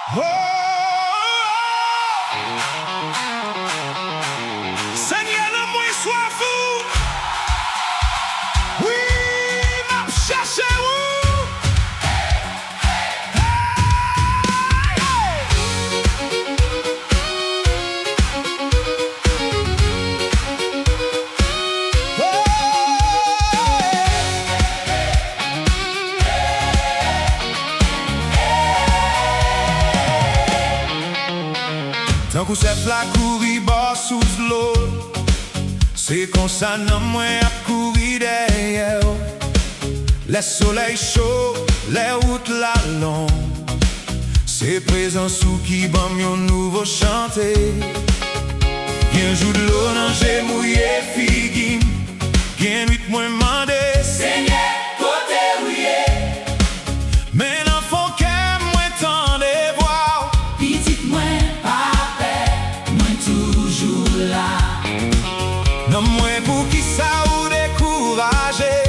Oh, Seigneur, donne-moi soif. Oui, m'a cherché où? Tant qu'on chef la courir bas sous l'eau, c'est comme ça non moins à courir derrière. Le soleil chaud, les routes la longue, c'est présent sous qui bam yon nouveau chanter. Bien joue de l'eau dans j'ai mouillé figuine, bien vite moins mandé. Seigneur, côté rouillé, mais non faut qu'elle moins tant de voir. Petite moins pas paix, moins toujours là. Non moins pour qui ça ou décourager.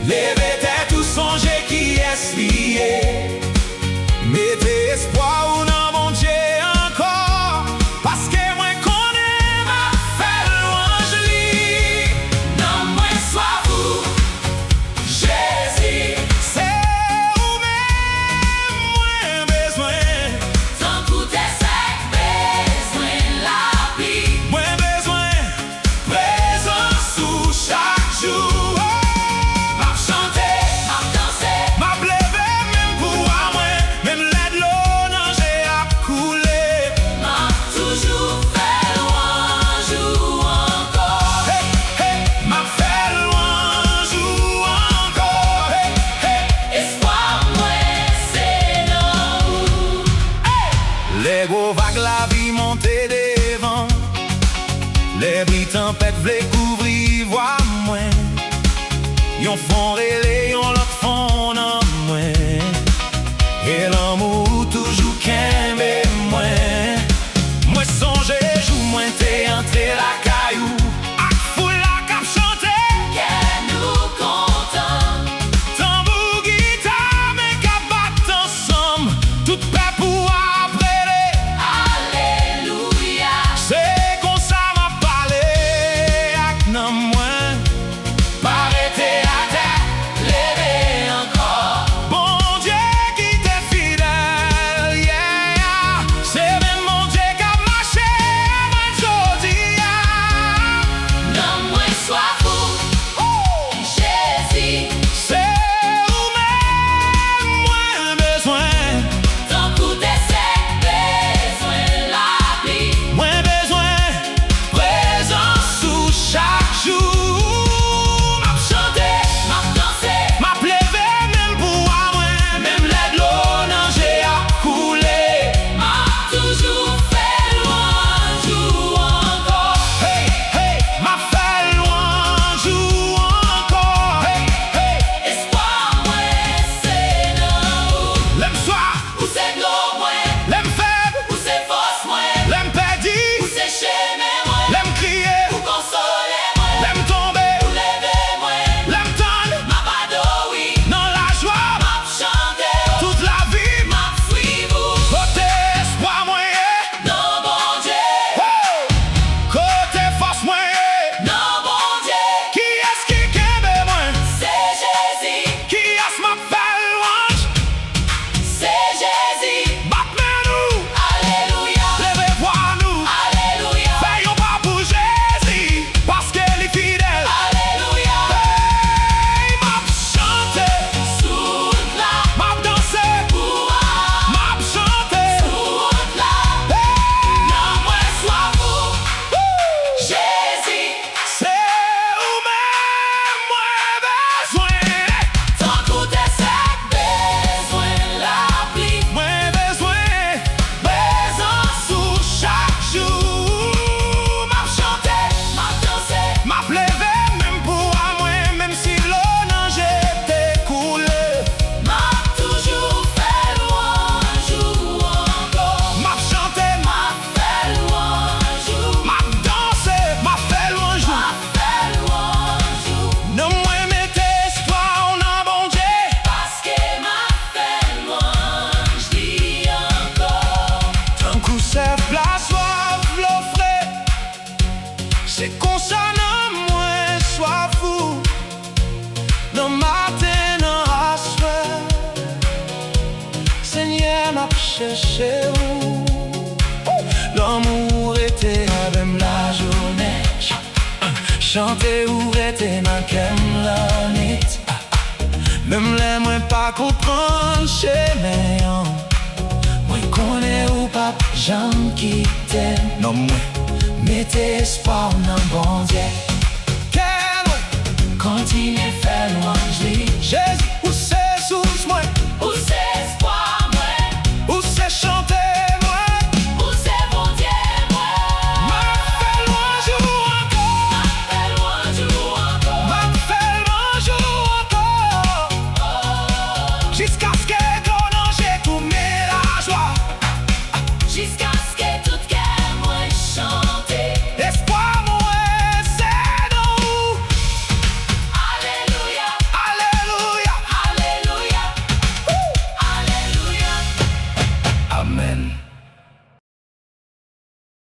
Levez tête ou songez qui est lié. Mettez espoir ou non mon Dieu encore. Parce que moi qu'on aime à faire louange li. Non moins soit vous, Jésus. C'est où même moins besoin. Tant tout est sec, besoin la vie. Moins besoin. Présence sous chaque jour. M'a chanter, m'a danser, M'a levé même pour moi. Même l'aide l'eau non j'ai à couler. m'a toujours fait louange ou encore. Hey, hey, m'a fait louange ou encore. Hey, hey. Espoir moins c'est non. Les gros vagues la vie montée des vents. Les bris tempêtes v'lait couvrir voix moins. Yon font relais, yon l'autre font non moins. Et l'amour toujours qu'aime moins. Moi songe joue moins t'es entré la caillou. Ak foule la cap chanter. Qu'elle nous content. Tambour, guitare, mais qu'à battre ensemble. Toute paix pour après. Alléluia. C'est comme ça m'a parlé. Ak nan moins. Arrêtez à terre, levez Seigneur m'a cherché où l'amour était même la journée. Chanter où était ma la nuit. Même les moins pas comprendre chez mes hommes. Moi connais ou pas j'en quitte. Non moi mettez espoir dans bon Dieu. Continue faire louange. Jésus où c'est sous moi.